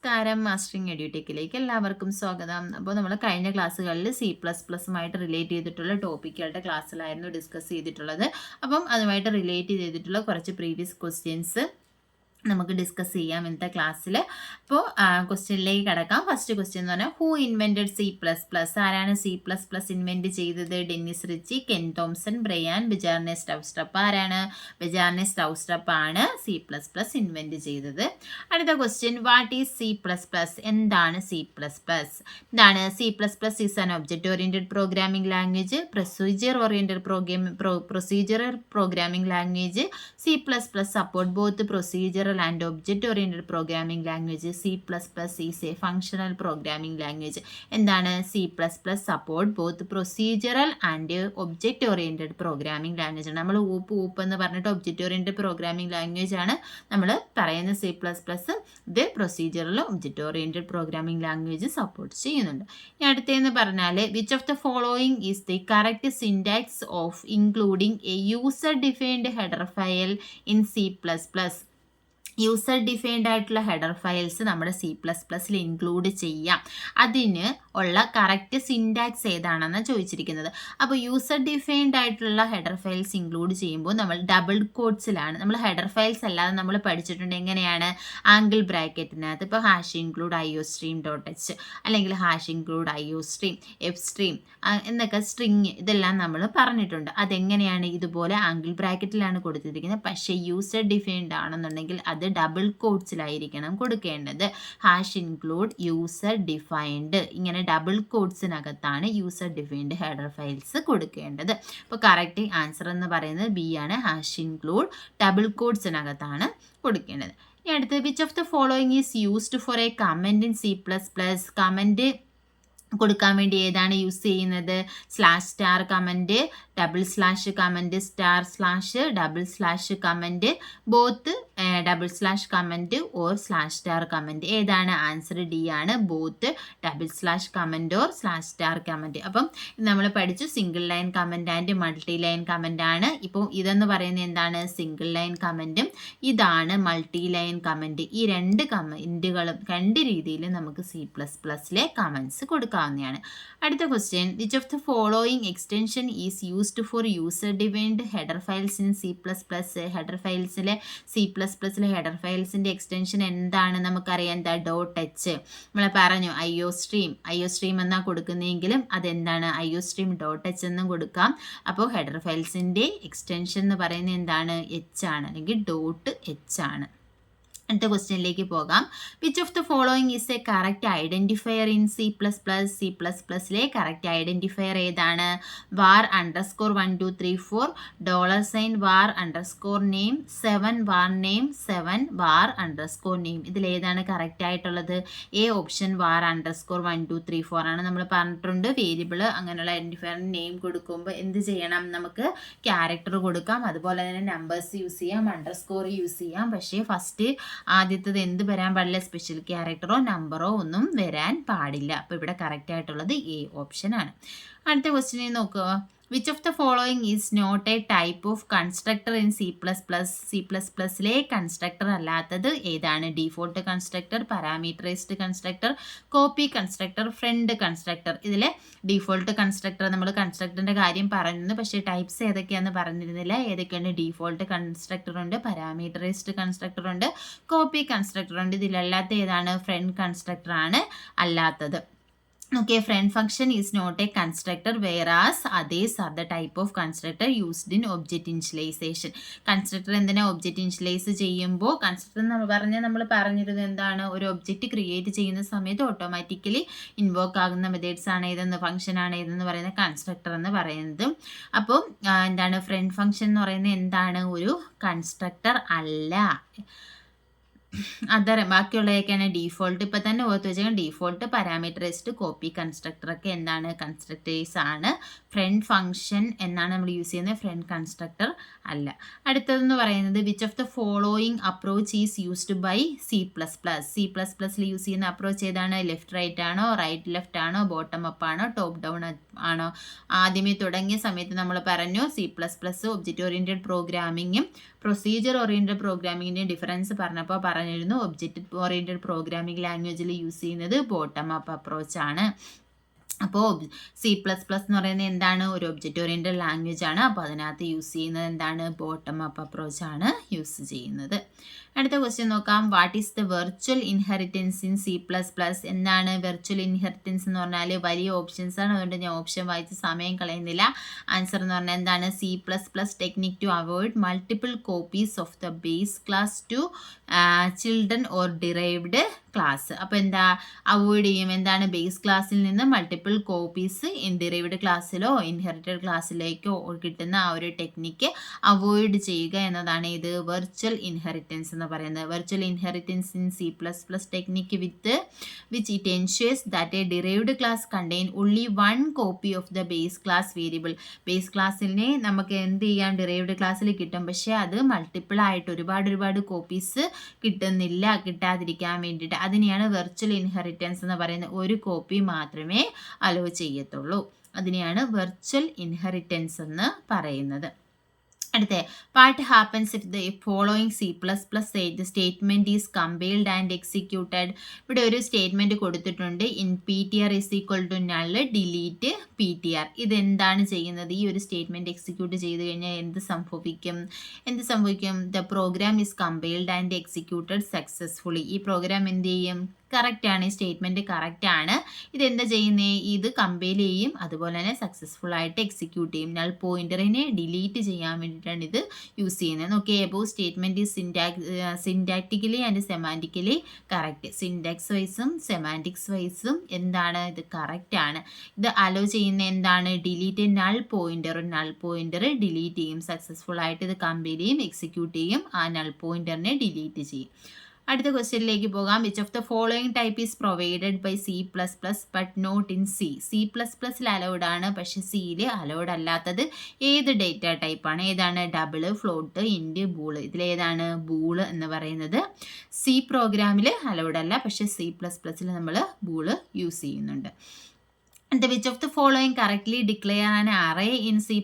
നമസ്കാരം. മാസ്റ്ററിങ് എഡ്യൂടെക്കിലേക്ക് എല്ലാവർക്കും സ്വാഗതം. അപ്പോൾ നമ്മൾ കഴിഞ്ഞ ക്ലാസ്സുകളിൽ C++മായിട്ട് റിലേറ്റ് ചെയ്തിട്ടുള്ള ടോപ്പിക്കുകളുടെ ക്ലാസ്സിലായിരുന്നു ഡിസ്കസ് ചെയ്തിട്ടുള്ളത്. അപ്പം അതുമായിട്ട് റിലേറ്റ് ചെയ്തിട്ടുള്ള കുറച്ച് പ്രീവിയസ് ക്വസ്റ്റ്യൻസ് നമുക്ക് ഡിസ്കസ് ചെയ്യാം ഇന്നത്തെ ക്ലാസ്സിൽ. അപ്പോൾ ക്വസ്റ്റ്യനിലേക്ക് കിടക്കാം. ഫസ്റ്റ് ക്വസ്റ്റ്യൻ എന്ന് പറഞ്ഞാൽ ഹൂ ഇൻവെൻറ്റഡ് C++? ആരാണ് C++ ഇൻവെൻറ്റ് ചെയ്തത്? Dennis Ritchie, Ken Thompson, Brian, Bjarne Stroustrup. ആരാണ്? ബെജാർനെ സ്റ്റൗസ്ട്രപ്പ് ആണ് C++ ഇൻവെൻറ്റ് ചെയ്തത്. അടുത്ത ക്വസ്റ്റ്യൻ, വാട്ട് ഈസ് C++? എന്താണ് C++? എന്താണ് C++ is an object oriented programming language, procedural programming language. C++ support both procedural and object-oriented programming language. C++ is a functional programming language. എന്താണ്? C++ support both procedural and object-oriented programming language. നമ്മൾ ഊപ്പ് എന്ന് പറഞ്ഞിട്ട് object-oriented programming language ആണ് നമ്മൾ പറയുന്ന C++. ഇത് procedural object-oriented programming language support ചെയ്യുന്നുണ്ട്. ഇനി അടുത്തതെന്ന് പറഞ്ഞാൽ which of the following is the correct syntax of including a user-defined header file in C++? User defined ആയിട്ടുള്ള ഹെഡർ ഫയൽസ് നമ്മുടെ C++ൽ ഇൻക്ലൂഡ് ചെയ്യാം. അതിന് ഉള്ള കറക്റ്റ് സിൻടാക്സ് ഏതാണെന്ന് ചോദിച്ചിരിക്കുന്നത്. അപ്പോൾ യൂസർ ഡിഫൈൻഡ് ആയിട്ടുള്ള ഹെഡർ ഫയൽസ് ഇൻക്ലൂഡ് ചെയ്യുമ്പോൾ നമ്മൾ ഡബിൾ കോട്ട്സിലാണ്. നമ്മൾ ഹെഡർ ഫയൽസ് അല്ലാതെ നമ്മൾ പഠിച്ചിട്ടുണ്ട് എങ്ങനെയാണ്? ആംഗിൾ ബ്രാക്കറ്റിനകത്ത് ഇപ്പോൾ #include iostream.h അല്ലെങ്കിൽ #include iostream, fstream എന്നൊക്കെ സ്ട്രിങ് ഇതെല്ലാം നമ്മൾ പറഞ്ഞിട്ടുണ്ട്. അതെങ്ങനെയാണ്? ഇതുപോലെ ആംഗിൾ ബ്രാക്കറ്റിലാണ് കൊടുത്തിരിക്കുന്നത്. പക്ഷേ യൂസർ ഡിഫൈൻഡ് ആണെന്നുണ്ടെങ്കിൽ അത് ഡബിൾ കോട്ട്സിലായിരിക്കണം കൊടുക്കേണ്ടത്. #include യൂസർ ഡിഫൈൻഡ് ഇങ്ങനെ ഡബിൾ കോട്ട്സിനകത്താണ് യൂസർ ഡിഫൈൻഡ് ഹെഡർ ഫയൽസ് കൊടുക്കേണ്ടത്. അപ്പോൾ കറക്റ്റ് ആൻസർ എന്ന് പറയുന്നത് ബി ആണ്. #include ഡബിൾ കോട്ട്സിനകത്താണ് കൊടുക്കേണ്ടത്. ഇനി അടുത്തത് which of the following is used four A comment in C++? Comment കൊടുക്കാൻ വേണ്ടി ഏതാണ് യൂസ് ചെയ്യുന്നത്? /* Comment, // comment, */ comment, both // comment or /* comment. ഏതാണ്? ആൻസർ ഡി ആണ്. Both // comment or /* comment. അപ്പം നമ്മൾ പഠിച്ചു single line comment and multi line comment ആണ്. ഇപ്പോൾ ഇതെന്ന് പറയുന്നത് എന്താണ്? സിംഗിൾ ലൈൻ കമൻറ്റും ഇതാണ് മൾട്ടി ലൈൻ കമൻറ്റ്. ഈ രണ്ട് കമൻറ്റുകളും രണ്ട് രീതിയിൽ നമുക്ക് C++ലെ കമൻറ്റ്സ് കൊടുക്കാം. അടുത്ത question, which of the following extension is used for user defined header files in C++? Header ഫയൽസിലെ C++ലെ ഹെഡർ ഫയൽസിൻ്റെ എക്സ്റ്റൻഷൻ എന്താണ്? നമുക്കറിയാം. എന്താ? .h നമ്മൾ പറഞ്ഞു. iostream എന്നാണ് കൊടുക്കുന്നതെങ്കിലും അതെന്താണ്? iostream.h എന്നും കൊടുക്കാം. അപ്പോൾ ഹെഡർ ഫയൽസിൻ്റെ എക്സ്റ്റൻഷൻ എന്ന് പറയുന്നത് എന്താണ്? h ആണ് അല്ലെങ്കിൽ .h ആണ്. അടുത്ത ക്വസ്റ്റ്യനിലേക്ക് പോകാം. Which of the following is a correct identifier in C++? C++ലെ കറക്റ്റ് ഐഡൻറ്റിഫയർ ഏതാണ്? var_123 $, var_name 7 var_name 7 var_name. ഇതിലേതാണ് കറക്റ്റ് ആയിട്ടുള്ളത്? എ ഓപ്ഷൻ var_123 ആണ്. നമ്മൾ പറഞ്ഞിട്ടുണ്ട് വേരിയബിൾ അങ്ങനെയുള്ള ഐഡൻറ്റിഫയറിന് നെയിം കൊടുക്കുമ്പോൾ എന്ത് ചെയ്യണം? നമുക്ക് ക്യാരക്ടർ കൊടുക്കാം, അതുപോലെ തന്നെ നമ്പേഴ്സ് യൂസ് ചെയ്യാം, അണ്ടർസ്കോർ യൂസ് ചെയ്യാം. പക്ഷേ ഫസ്റ്റ് ആദ്യത്തത് എന്ത് വരാൻ പാടില്ല? സ്പെഷ്യൽ ക്യാരക്ടറോ നമ്പറോ ഒന്നും വരാൻ പാടില്ല. അപ്പോൾ ഇവിടെ കറക്റ്റ് ആയിട്ടുള്ളത് എ ഓപ്ഷൻ ആണ്. അടുത്ത ക്വസ്റ്റ്യൻ നോക്കുക. Which of the following is not a type of constructor in C++? C++ലെ കൺസ്ട്രക്ടർ അല്ലാത്തത് ഏതാണ്? Default constructor, parameterized constructor, copy constructor, friend constructor. ഇതിലെ ഡീഫോൾട്ട് കൺസ്ട്രക്ടർ നമ്മൾ കൺസ്ട്രക്ടറിൻ്റെ കാര്യം പറഞ്ഞിരുന്നു, പക്ഷേ ടൈപ്സ് ഏതൊക്കെയാണെന്ന് പറഞ്ഞിരുന്നില്ല. ഏതൊക്കെയാണ്? ഡീഫോൾട്ട് കൺസ്ട്രക്ടർ ഉണ്ട്, പാരാമീറ്ററൈസ്ഡ് കൺസ്ട്രക്ടർ ഉണ്ട്, കോപ്പി കൺസ്ട്രക്ടർ ഉണ്ട്. ഇതിലല്ലാത്ത ഏതാണ്? ഫ്രണ്ട് കൺസ്ട്രക്ടർ ആണ് അല്ലാത്തത്. Okay, friend function is not a constructor, whereas others are the type of constructor used in object initialization. Constructor എന്തിനാ object initialize ചെയ്യുമ്പോൾ constructor എന്ന് പറഞ്ഞാൽ നമ്മൾ പറഞ്ഞിരുന്നത് എന്താണ്? ഒരു ഒബ്ജക്റ്റ് ക്രിയേറ്റ് ചെയ്യുന്ന സമയത്ത് ഓട്ടോമാറ്റിക്കലി ഇൻവോക്ക് ആകുന്ന മെത്തേഡ്സ് ആണ് ഏതെന്ന്, ഫംഗ്ഷൻ ആണ് ഏതെന്ന് പറയുന്ന കൺസ്ട്രക്ടർ എന്ന് പറയുന്നത്. അപ്പോൾ എന്താണ്? ഫ്രണ്ട് ഫംഗ്ഷൻ എന്ന് പറയുന്നത് എന്താണ്? ഒരു കൺസ്ട്രക്ടർ അല്ല. ബാക്കിയുള്ളതൊക്കെയാണ് ഡീഫോൾട്ട്. ഇപ്പം തന്നെ ഓർത്ത് വെച്ചാൽ ഡീഫോൾട്ട്, പാരാമീറ്ററൈസ്ഡ്, കോപ്പി കൺസ്ട്രക്ടറൊക്കെ എന്താണ്? കൺസ്ട്രക്ടേഴ്സ് ആണ്. ഫ്രണ്ട് ഫംഗ്ഷൻ എന്നാണ് നമ്മൾ യൂസ് ചെയ്യുന്നത്, ഫ്രണ്ട് കൺസ്ട്രക്ടർ അല്ല. അടുത്തതെന്ന് പറയുന്നത് which of the following approach is used by C++? C++ൽ യൂസ് ചെയ്യുന്ന അപ്രോച്ച് ഏതാണ്? ലെഫ്റ്റ് റൈറ്റ് ആണോ, റൈറ്റ് ലെഫ്റ്റ് ആണോ, ബോട്ടം അപ്പ് ആണോ, ടോപ്പ് ഡൗൺ ആണോ? ആദ്യമേ തുടങ്ങിയ സമയത്ത് നമ്മൾ പറഞ്ഞു C++ ഒബ്ജക്റ്റ് ഓറിയൻറ്റഡ് പ്രോഗ്രാമിങ്ങും പ്രൊസീജിയർ ഓറിയൻറ്റഡ് പ്രോഗ്രാമിങ്ങിൻ്റെ ഡിഫറൻസ് പറഞ്ഞപ്പോൾ പറഞ്ഞിരുന്നു ഒബ്ജക്റ്റ് ഓറിയൻറ്റഡ് പ്രോഗ്രാമിംഗ് ലാംഗ്വേജിൽ യൂസ് ചെയ്യുന്നത് ബോട്ടം അപ്പ് അപ്രോച്ചാണ്. അപ്പോൾ C++ എന്ന് പറയുന്നത് എന്താണ്? ഒരു ഒബ്ജക്റ്റ് ഓറിയൻറ്റഡ് ലാംഗ്വേജ് ആണ്. അപ്പോൾ അതിനകത്ത് യൂസ് ചെയ്യുന്നത് എന്താണ്? ബോട്ടം അപ്പ് അപ്രോച്ചാണ് യൂസ് ചെയ്യുന്നത്. അടുത്ത ക്വസ്റ്റ്യൻ നോക്കാം. What is the virtual inheritance in C++? എന്താണ് വെർച്വൽ ഇൻഹെറിറ്റൻസ് എന്ന് പറഞ്ഞാൽ? വലിയ ഓപ്ഷൻസ് ആണ്, അതുകൊണ്ട് ഞാൻ ഓപ്ഷൻ വായിച്ച് സമയം കളയുന്നില്ല. ആൻസർ എന്ന് പറഞ്ഞാൽ എന്താണ്? C++ technique to avoid multiple copies of the base class to children or derived class. അപ്പോൾ എന്താ അവോയ്ഡ് ചെയ്യും? എന്താണ്? ബേസ് ക്ലാസ്സിൽ നിന്ന് മൾട്ടിപ്പിൾ കോപ്പീസ് ഡിറൈവ്ഡ് ക്ലാസ്സിലോ ഇൻഹെറിറ്റഡ് ക്ലാസ്സിലേക്കോ കിട്ടുന്ന ആ ഒരു ടെക്നിക്ക് അവോയ്ഡ് ചെയ്യുക എന്നതാണ് ഇത് വെർച്വൽ ഇൻഹെറിറ്റൻസ് എന്ന് പറയുന്നത്. Virtual inheritance in C++ technique which it ensures that a derived class contain only one copy of the base class variable. Base ക്ലാസ്സിനെ നമുക്ക് എന്ത് ചെയ്യാം? ഡിറൈവ്ഡ് ക്ലാസ്സിൽ കിട്ടും, പക്ഷേ അത് മൾട്ടിപ്പിൾ ആയിട്ട് ഒരുപാട് കോപ്പീസ് കിട്ടാതിരിക്കാൻ വേണ്ടിയിട്ട് അതിനെയാണ് വെർച്വൽ ഇൻഹെറിറ്റൻസ് എന്ന് പറയുന്നത്. ഒരു കോപ്പി മാത്രമേ അലോ ചെയ്യത്തുള്ളൂ. അതിനെയാണ് വെർച്വൽ ഇൻഹെറിറ്റൻസ് എന്ന് പറയുന്നത്. അടുത്ത what happens if the following C++ statement is compiled and executed. ഇവിടെ ഒരു സ്റ്റേറ്റ്മെൻറ്റ് കൊടുത്തിട്ടുണ്ട്. In PTR is equal to null delete PTR. ഇതെന്താണ് ചെയ്യുന്നത്? ഈ ഒരു സ്റ്റേറ്റ്മെൻറ്റ് എക്സിക്യൂട്ട് ചെയ്ത് കഴിഞ്ഞാൽ എന്ത് സംഭവിക്കും? The program is compiled and executed successfully. ഈ പ്രോഗ്രാം എന്ത് ചെയ്യും? കറക്റ്റാണ്, ഈ സ്റ്റേറ്റ്മെൻറ്റ് കറക്റ്റാണ്. ഇതെന്താ ചെയ്യുന്നത്? ഇത് കമ്പൈൽ ചെയ്യും, അതുപോലെ തന്നെ സക്സസ്ഫുൾ ആയിട്ട് എക്സിക്യൂട്ട് ചെയ്യും. നൾ പോയിന്ററിനെ ഡിലീറ്റ് ചെയ്യാൻ വേണ്ടിയിട്ടാണ് ഇത് യൂസ് ചെയ്യുന്നത്. നോക്കിയേ, above statement is syntactically and semantically correct. Syntax വൈസും സെമാൻറ്റിക്സ് വൈസും എന്താണ്? ഇത് കറക്റ്റാണ്. ഇത് അലോ ചെയ്യുന്ന എന്താണ്? ഡിലീറ്റ് നൾ പോയിന്റർ ഡിലീറ്റ് ചെയ്യും. സക്സസ്ഫുൾ ആയിട്ട് ഇത് കമ്പൈൽ ചെയ്യും, എക്സിക്യൂട്ട് ചെയ്യും, ആ നൾ പോയിന്ററിനെ ഡിലീറ്റ് ചെയ്യും. അടുത്ത ക്വസ്റ്റ്യനിലേക്ക് പോകാം. Which of the following type is provided by C++ but not in C++ൽ അലൗഡ് ആണ്, പക്ഷേ സിയിൽ അലൗഡ് അല്ലാത്തത് ഏത് ഡേറ്റ ടൈപ്പാണ്? ഏതാണ്? Double, float, int, bool. ഇതിലേതാണ്? ബൂൾ എന്ന് പറയുന്നത്. C പ്രോഗ്രാമിൽ അലൗഡ് അല്ല, പക്ഷേ C++ൽ നമ്മൾ ബൂൾ യൂസ് ചെയ്യുന്നുണ്ട്. Which of the following correctly declare an array in C++?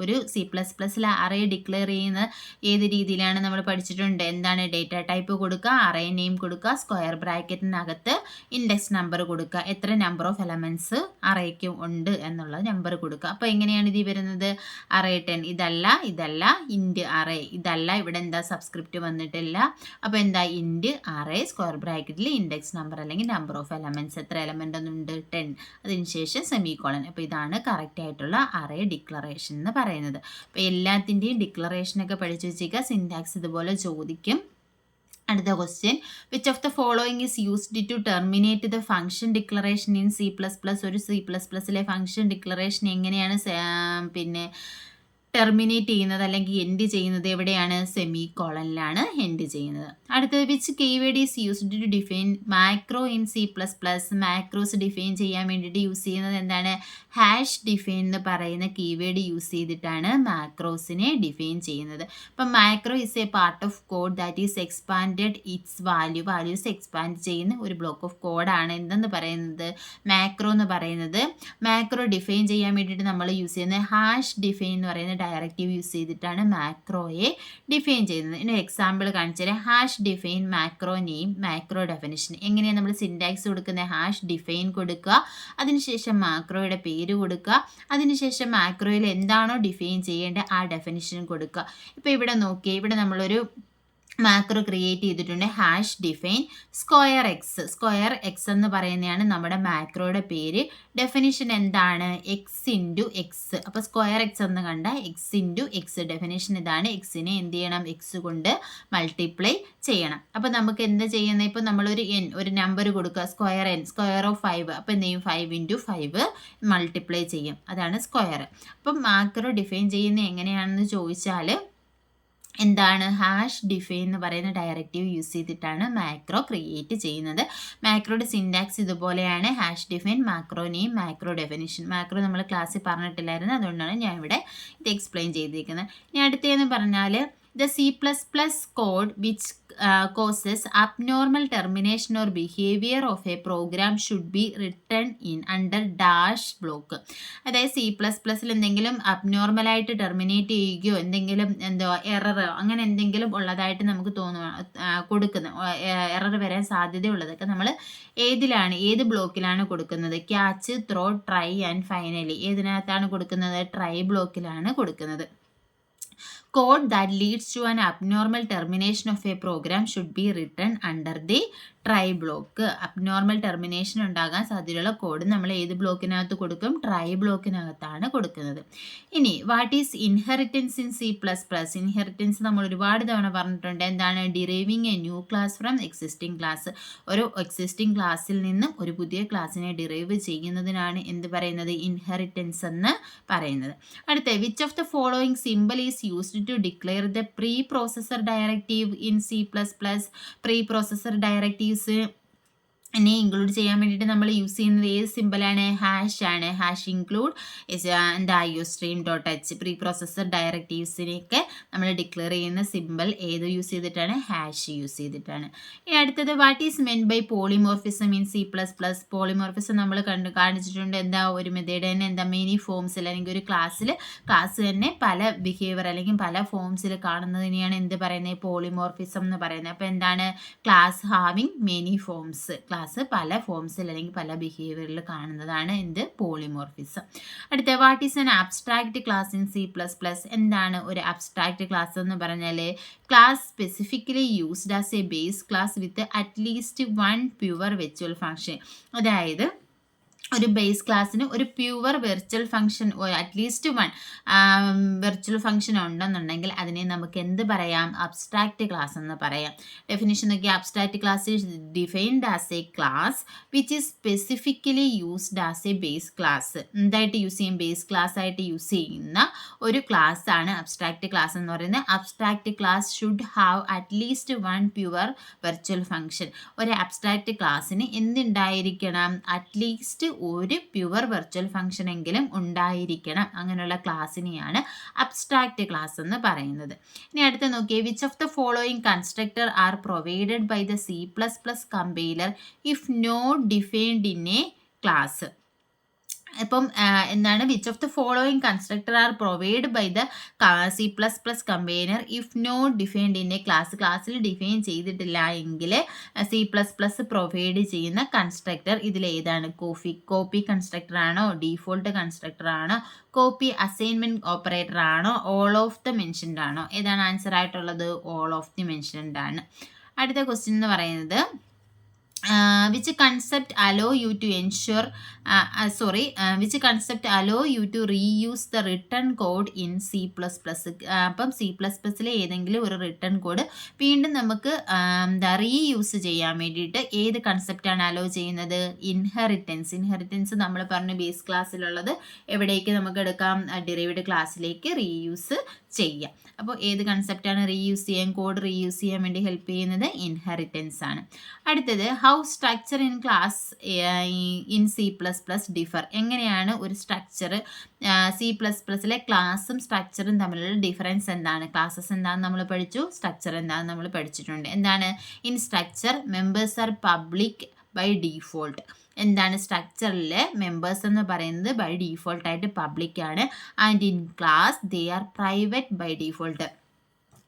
ഒരു C++ൽ അറേ ഡിക്ലെയർ ചെയ്യുന്ന ഏത് രീതിയിലാണ് നമ്മൾ പഠിച്ചിട്ടുണ്ട്. എന്താണ്? ഡേറ്റ ടൈപ്പ് കൊടുക്കുക, അറേ നെയിം കൊടുക്കുക, സ്ക്വയർ ബ്രാക്കറ്റിനകത്ത് ഇൻഡെക്സ് നമ്പർ കൊടുക്കുക, എത്ര നമ്പർ ഓഫ് എലമെൻറ്റ്സ് അറേക്ക് ഉണ്ട് എന്നുള്ള നമ്പർ കൊടുക്കുക. അപ്പോൾ എങ്ങനെയാണ് ഇത് വരുന്നത്? അറേ 10 ഇതല്ല ഇൻറ്റ് അറേ ഇതല്ല, ഇവിടെ എന്താ സബ്സ്ക്രിപ്റ്റ് വന്നിട്ടില്ല. അപ്പോൾ എന്താ? ഇൻറ്റ് അറേ സ്ക്വയർ ബ്രാക്കറ്റിൽ ഇൻഡെക്സ് നമ്പർ അല്ലെങ്കിൽ നമ്പർ ഓഫ് എലമെൻറ്റ്സ്, എത്ര എലമെൻ്റ് ഒന്നുണ്ട്? 10. അതിന് ശേഷം സെമിക്കോളൻ. അപ്പോൾ ഇതാണ് കറക്റ്റ് ആയിട്ടുള്ള അറേ ഡിക്ലറേഷൻ എന്ന് പറയുന്നത്. അപ്പോൾ എല്ലാത്തിൻ്റെയും ഡിക്ലറേഷനൊക്കെ പഠിച്ചു വെച്ചേക്കുക. സിൻറ്റാക്സ് ഇതുപോലെ ചോദിക്കും. അടുത്ത question. Which of the following is used to terminate the function declaration in C++? ഒരു C++ലെ ഫംഗ്ഷൻ ഡിക്ലറേഷൻ എങ്ങനെയാണ് ടെർമിനേറ്റ് ചെയ്യുന്നത് അല്ലെങ്കിൽ എൻഡ് ചെയ്യുന്നത്? എവിടെയാണ്? സെമിക്കോളനിലാണ് എൻഡ് ചെയ്യുന്നത്. അടുത്തത് which keyword is used to define macro in C++? Macros define ചെയ്യാൻ വേണ്ടിയിട്ട് യൂസ് ചെയ്യുന്നത് എന്താണ്? ഹാഷ് ഡിഫൈൻ എന്ന് പറയുന്ന കീവേഡ് യൂസ് ചെയ്തിട്ടാണ് മാക്രോസിനെ ഡിഫൈൻ ചെയ്യുന്നത്. അപ്പം macro is A part of code that is expanded it's values expand ചെയ്യുന്ന ഒരു ബ്ലോക്ക് ഓഫ് കോഡാണ് എന്തെന്ന് പറയുന്നത്? മാക്രോ എന്ന് പറയുന്നത്. മാക്രോ ഡിഫൈൻ ചെയ്യാൻ വേണ്ടിയിട്ട് നമ്മൾ യൂസ് ചെയ്യുന്നത് ഹാഷ് ഡിഫൈൻ എന്ന് പറയുന്ന ഡയറക്റ്റീവ് യൂസ് ചെയ്തിട്ടാണ് മാക്രോയെ ഡിഫൈൻ ചെയ്യുന്നത്. ഇനി എക്സാമ്പിൾ കാണിച്ചാൽ hash define macro name macro definition. എങ്ങനെയാണ് നമ്മൾ സിൻറ്റാക്സ് കൊടുക്കുന്നത്? ഹാഷ് ഡിഫൈൻ കൊടുക്കുക, അതിനുശേഷം മാക്രോയുടെ പേര് കൊടുക്കുക, അതിനുശേഷം മാക്രോയിൽ എന്താണോ ഡിഫൈൻ ചെയ്യേണ്ടത് ആ ഡെഫിനിഷൻ കൊടുക്കുക. ഇപ്പോൾ ഇവിടെ നോക്കിയേ, ഇവിടെ നമ്മളൊരു മാക്രോ ക്രിയേറ്റ് ചെയ്തിട്ടുണ്ട്. ഹാഷ് ഡിഫൈൻ സ്ക്വയർ എക്സ് എന്ന് പറയുന്നതാണ് നമ്മുടെ മാക്രോയുടെ പേര്. ഡെഫിനിഷൻ എന്താണ്? X into X. അപ്പോൾ സ്ക്വയർ എക്സ് എന്ന് കണ്ട എക്സ് ഇൻറ്റു എക്സ് ഡെഫിനിഷൻ ഇതാണ്. എക്സിനെ എന്ത് ചെയ്യണം? എക്സ് കൊണ്ട് മൾട്ടിപ്ലൈ ചെയ്യണം. അപ്പോൾ നമുക്ക് എന്താ ചെയ്യുന്നത്? ഇപ്പോൾ നമ്മളൊരു ഒരു നമ്പർ കൊടുക്കുക, സ്ക്വയർ ഓഫ് 5. അപ്പോൾ എന്ത് ചെയ്യും? 5 ഇൻറ്റു 5 മൾട്ടിപ്ലൈ ചെയ്യും, അതാണ് സ്ക്വയർ. അപ്പം മാക്രോ ഡിഫൈൻ ചെയ്യുന്നത് എങ്ങനെയാണെന്ന് ചോദിച്ചാൽ എന്താണ്? ഹാഷ് ഡിഫൈൻ എന്ന് പറയുന്ന ഡയറക്റ്റീവ് യൂസ് ചെയ്തിട്ടാണ് മാക്രോ ക്രിയേറ്റ് ചെയ്യുന്നത്. മാക്രോയുടെ സിൻറ്റാക്സ് ഇതുപോലെയാണ്. Hash define, macro name, macro definition. Macro നമ്മൾ ക്ലാസ്സിൽ പറഞ്ഞിട്ടില്ലായിരുന്നു, അതുകൊണ്ടാണ് ഞാൻ ഇവിടെ ഇത് എക്സ്പ്ലെയിൻ ചെയ്തിരിക്കുന്നത്. ഇനി അടുത്തതെന്ന് പറഞ്ഞാൽ The C++ code which causes abnormal termination or behavior of a program should be written in under dash block. അതായത് C++ൽ എന്തെങ്കിലും അബ്നോർമലായിട്ട് ടെർമിനേറ്റ് ചെയ്യുകയോ എന്തെങ്കിലും എറർ അങ്ങനെ എന്തെങ്കിലും ഉള്ളതായിട്ട് നമുക്ക് കൊടുക്കുന്ന എറർ വരാൻ സാധ്യതയുള്ളതൊക്കെ നമ്മൾ ഏത് ബ്ലോക്കിലാണ് കൊടുക്കുന്നത്? Catch, throw, try and finally ഏതിനകത്താണ് കൊടുക്കുന്നത്? ട്രൈ ബ്ലോക്കിലാണ് കൊടുക്കുന്നത്. Code that leads to an abnormal termination of a program should be written under the try block. Abnormal termination ഉണ്ടാകാൻ സാധ്യതയുള്ള കോഡ് നമ്മൾ ഏത് ബ്ലോക്കിനകത്ത് കൊടുക്കും? ട്രൈ ബ്ലോക്കിനകത്താണ് കൊടുക്കുന്നത്. ഇനി what is inheritance in C++? Inheritance നമ്മൾ ഒരുപാട് തവണ പറഞ്ഞിട്ടുണ്ട്. എന്താണ്? Deriving A new class from existing class. ഒരു എക്സിസ്റ്റിംഗ് ക്ലാസ്സിൽ നിന്നും ഒരു പുതിയ ക്ലാസ്സിനെ ഡിറൈവ് ചെയ്യുന്നതിനാണ് എന്ത് പറയുന്നത്? ഇൻഹെറിറ്റൻസ് എന്ന് പറയുന്നത്. അടുത്ത which of the following simple is used to declare the preprocessor directive in C++? Preprocessor directives നെ ഇൻക്ലൂഡ് ചെയ്യാൻ വേണ്ടിയിട്ട് നമ്മൾ യൂസ് ചെയ്യുന്നത് ഏത് സിമ്പിളാണ്? ഹാഷ് ആണ്. Hash include iostream.h. Preprocessor ഡയറക്റ്റീവ്സിനെയൊക്കെ നമ്മൾ ഡിക്ലെയർ ചെയ്യുന്ന സിമ്പിൾ ഏത് യൂസ് ചെയ്തിട്ടാണ്? ഹാഷ് യൂസ് ചെയ്തിട്ടാണ്. ഇനി അടുത്തത് what is meant by polymorphism in C++? Polymorphism നമ്മൾ കാണിച്ചിട്ടുണ്ട്. എന്താ? ഒരു മെത്തേഡ് തന്നെ എന്താ? മെനി ഫോംസിൽ അല്ലെങ്കിൽ ഒരു ക്ലാസ് തന്നെ പല ബിഹേവിയർ അല്ലെങ്കിൽ പല ഫോംസിൽ കാണുന്നതിനെയാണ് എന്ത് പറയുന്നത്? പോളിമോർഫിസം എന്ന് പറയുന്നത്. അപ്പോൾ എന്താണ്? Class having many forms. Class പല ഫോംസിൽ അല്ലെങ്കിൽ പല ബിഹേവിയറിൽ കാണുന്നതാണ് എന്ത്? പോളിമോർഫിസം. അടുത്ത what is an abstract class in C++? എന്താണ് ഒരു അബ്സ്ട്രാക്റ്റ് ക്ലാസ് എന്ന് പറഞ്ഞാൽ? Class specifically used as A base class with at least one pure virtual function. അതായത് ഒരു ബേസ് ക്ലാസ്സിന് ഒരു pure virtual function at least one virtual function ഉണ്ടെന്നുണ്ടെങ്കിൽ അതിനെ നമുക്ക് എന്ത് പറയാം? അബ്സ്ട്രാക്റ്റ് ക്ലാസ് എന്ന് പറയാം. ഡെഫിനിഷൻ നോക്കി. Abstract class is defined as A class which is specifically used as A base class. എന്തായിട്ട് യൂസ് ചെയ്യും? ബേസ് ക്ലാസ് ആയിട്ട് യൂസ് ചെയ്യുന്ന ഒരു ക്ലാസ് ആണ് അബ്സ്ട്രാക്റ്റ് ക്ലാസ് എന്ന് പറയുന്നത്. Abstract class should have at least one pure virtual function. ഒരു abstract ക്ലാസ്സിന് എന്തുണ്ടായിരിക്കണം? അറ്റ്ലീസ്റ്റ് ഒരു പ്യുവർ വെർച്വൽ ഫംഗ്ഷൻ എങ്കിലും ഉണ്ടായിരിക്കണം. അങ്ങനെയുള്ള ക്ലാസ്സിനെയാണ് അബ്സ്ട്രാക്റ്റ് ക്ലാസ് എന്ന് പറയുന്നത്. ഇനി അടുത്ത് നോക്കിയേ. Which of the following constructor are provided by the C++ compiler if not defined in a class? അപ്പം എന്താണ്? Which of the following constructor are provide by the C++ compiler if not defined in a class. ക്ലാസ്സിൽ define ചെയ്തിട്ടില്ല എങ്കിൽ C++ provide ചെയ്യുന്ന constructor ഇതിൽ ഏതാണ്? Copy constructor ആണോ? Default constructor ആണോ? കോപ്പി അസൈൻമെന്റ് ഓപ്പറേറ്റർ ആണോ? ഓൾ ഓഫ് ദ മെൻഷൻഡ് ആണോ? ഏതാണ് ആൻസർ ആയിട്ടുള്ളത്? ഓൾ ഓഫ് ദി മെൻഷൻഡ് ആണ്. അടുത്ത ക്വസ്റ്റ്യൻ എന്ന് പറയുന്നത് which concept allow you to reuse the written code in C++? അപ്പം C++ലെ ഏതെങ്കിലും ഒരു റിട്ടേൺ കോഡ് വീണ്ടും നമുക്ക് റീയൂസ് ചെയ്യാൻ വേണ്ടിയിട്ട് ഏത് കൺസെപ്റ്റാണ് അലോ ചെയ്യുന്നത്? ഇൻഹെറിറ്റൻസ് നമ്മൾ പറഞ്ഞു ബേസ് ക്ലാസ്സിലുള്ളത് എവിടേക്ക് നമുക്ക് എടുക്കാം? ഡിറൈവ്ഡ് ക്ലാസ്സിലേക്ക് റീയൂസ് ചെയ്യാം. അപ്പോൾ ഏത് കൺസെപ്റ്റാണ് റീയൂസ് ചെയ്യാൻ, കോഡ് റീയൂസ് ചെയ്യാൻ വേണ്ടി ഹെൽപ്പ് ചെയ്യുന്നത്? ഇൻഹെറിറ്റൻസ് ആണ്. അടുത്തത് how structure in class in C++ differ. എങ്ങനെയാണ് ഒരു സ്ട്രക്ചർ C++ലെ ക്ലാസ്സും സ്ട്രക്ചറും തമ്മിലുള്ള ഡിഫറൻസ് എന്താണ്? ക്ലാസ്സസ് എന്താണെന്ന് നമ്മൾ പഠിച്ചു, സ്ട്രക്ചർ എന്താണെന്ന് നമ്മൾ പഠിച്ചിട്ടുണ്ട്. എന്താണ്? In structure members are public by default. എന്താണ്? സ്ട്രക്ചറിലെ മെമ്പേഴ്സ് എന്ന് പറയുന്നത് ബൈ ഡീഫോൾട്ടായിട്ട് പബ്ലിക് ആണ്. And in class they are private by default.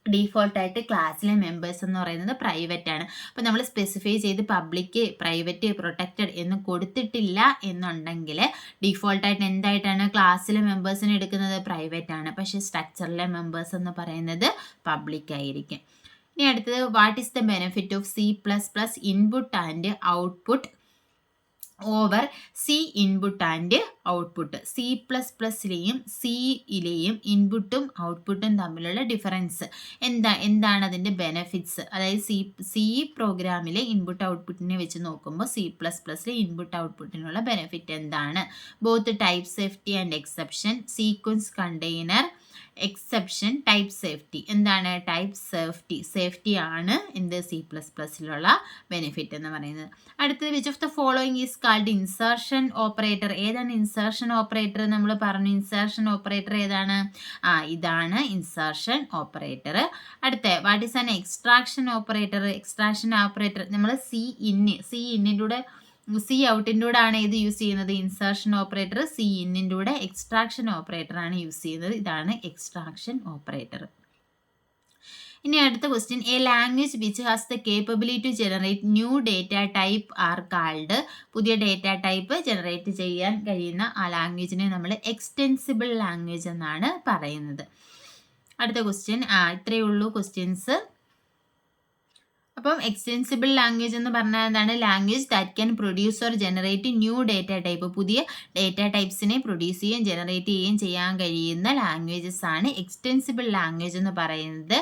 ഡീഫോൾട്ടായിട്ട് ക്ലാസ്സിലെ മെമ്പേഴ്സ് എന്ന് പറയുന്നത് പ്രൈവറ്റ് ആണ്. അപ്പോൾ നമ്മൾ സ്പെസിഫൈ ചെയ്ത് പബ്ലിക്, പ്രൈവറ്റ്, പ്രൊട്ടക്റ്റഡ് എന്ന് കൊടുത്തിട്ടില്ല എന്നുണ്ടെങ്കിൽ ഡീഫോൾട്ടായിട്ട് എന്തായിട്ടാണ് ക്ലാസ്സിലെ മെമ്പേഴ്സിനെ എടുക്കുന്നത്? പ്രൈവറ്റ് ആണ്. പക്ഷേ സ്ട്രക്ചറിലെ മെമ്പേഴ്സ് എന്ന് പറയുന്നത് പബ്ലിക് ആയിരിക്കും. ഇനി അടുത്തത് what is the benefit of C++ input and output over C input and output? C++ലെയും Cയിലെയും ഇൻപുട്ടും ഔട്ട്പുട്ടും തമ്മിലുള്ള ഡിഫറൻസ് എന്താണ് അതിൻ്റെ ബെനിഫിറ്റ്സ്? അതായത് C പ്രോഗ്രാമിലെ ഇൻപുട്ട് ഔട്ട്പുട്ടിനെ വെച്ച് നോക്കുമ്പോൾ C++ലെ ഇൻപുട്ട് ഔട്ട്പുട്ടിനുള്ള ബെനിഫിറ്റ് എന്താണ്? Both type safety and exception, sequence container, exception type safety. എന്താണ് ടൈപ്പ് സേഫ്റ്റി ആണ് എന്ത് C++ലുള്ള ബെനിഫിറ്റ് എന്ന് പറയുന്നത്. അടുത്തത് which of the following is called insertion operator. ഏതാണ് ഇൻസേർഷൻ ഓപ്പറേറ്റർ? നമ്മൾ പറഞ്ഞു ഇൻസേർഷൻ ഓപ്പറേറ്റർ ഏതാണ്? ഇതാണ് ഇൻസേർഷൻ ഓപ്പറേറ്റർ. അടുത്ത what is an extraction operator? Extraction operator നമ്മൾ സി ഇന്നിൻ്റെ കൂടെ സി ഔട്ടിൻ്റെ കൂടെ ആണ് ഇത് യൂസ് ചെയ്യുന്നത് ഇൻസേർഷൻ ഓപ്പറേറ്റർ. സി ഇന്നിൻ്റെ കൂടെ എക്സ്ട്രാക്ഷൻ ഓപ്പറേറ്റർ ആണ് യൂസ് ചെയ്യുന്നത്. ഇതാണ് എക്സ്ട്രാക്ഷൻ ഓപ്പറേറ്റർ. ഇനി അടുത്ത question, a language which has the capability to generate new data type are called. പുതിയ ഡേറ്റ ടൈപ്പ് ജനറേറ്റ് ചെയ്യാൻ കഴിയുന്ന ആ ലാംഗ്വേജിനെ നമ്മൾ എക്സ്റ്റെൻസിബിൾ ലാംഗ്വേജ് എന്നാണ് പറയുന്നത്. അടുത്ത ക്വസ്റ്റ്യൻ, ഇത്രയേ ഉള്ളൂ ക്വസ്റ്റ്യൻസ്. അപ്പം എക്സ്റ്റെൻസിബിൾ ലാംഗ്വേജ് എന്ന് പറഞ്ഞാൽ എന്താണ്? Language that can produce or generate new data type. പുതിയ ഡേറ്റ ടൈപ്സിനെ പ്രൊഡ്യൂസ് ചെയ്യുകയും ജനറേറ്റ് ചെയ്യുകയും ചെയ്യാൻ കഴിയുന്ന ലാംഗ്വേജസ് ആണ് എക്സ്റ്റെൻസിബിൾ ലാംഗ്വേജ് എന്ന് പറയുന്നത്.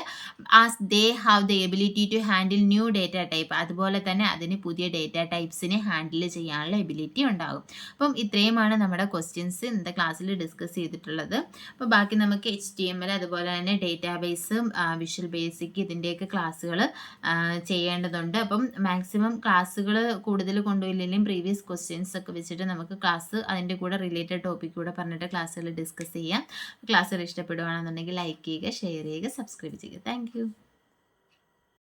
As they have the ability to handle new data type. അതുപോലെ തന്നെ അതിന് പുതിയ ഡേറ്റ ടൈപ്സിനെ ഹാൻഡിൽ ചെയ്യാനുള്ള എബിലിറ്റി ഉണ്ടാകും. അപ്പം ഇത്രയുമാണ് നമ്മുടെ ക്വസ്റ്റ്യൻസ് ഇന്നത്തെ ക്ലാസ്സിൽ ഡിസ്കസ് ചെയ്തിട്ടുള്ളത്. അപ്പോൾ ബാക്കി നമുക്ക് HTML അതുപോലെ തന്നെ ഡേറ്റാബേസും വിഷ്വൽ ബേസിക് ഇതിൻ്റെയൊക്കെ ക്ലാസ്സുകൾ ചെയ്യേണ്ടതുണ്ട്. അപ്പം മാക്സിമം ക്ലാസ്സുകൾ കൂടുതൽ കൊണ്ടുപോയില്ലെങ്കിലും പ്രീവിയസ് ക്വസ്റ്റ്യൻസ് ഒക്കെ വെച്ചിട്ട് നമുക്ക് ക്ലാസ് അതിൻ്റെ കൂടെ റിലേറ്റഡ് ടോപ്പിക് കൂടെ പറഞ്ഞിട്ട് ക്ലാസ്സുകൾ ഡിസ്കസ് ചെയ്യാം. ക്ലാസ്സുകൾ ഇഷ്ടപ്പെടുകയാണെന്നുണ്ടെങ്കിൽ ലൈക്ക് ചെയ്യുക, ഷെയർ ചെയ്യുക, സബ്സ്ക്രൈബ് ചെയ്യുക. താങ്ക്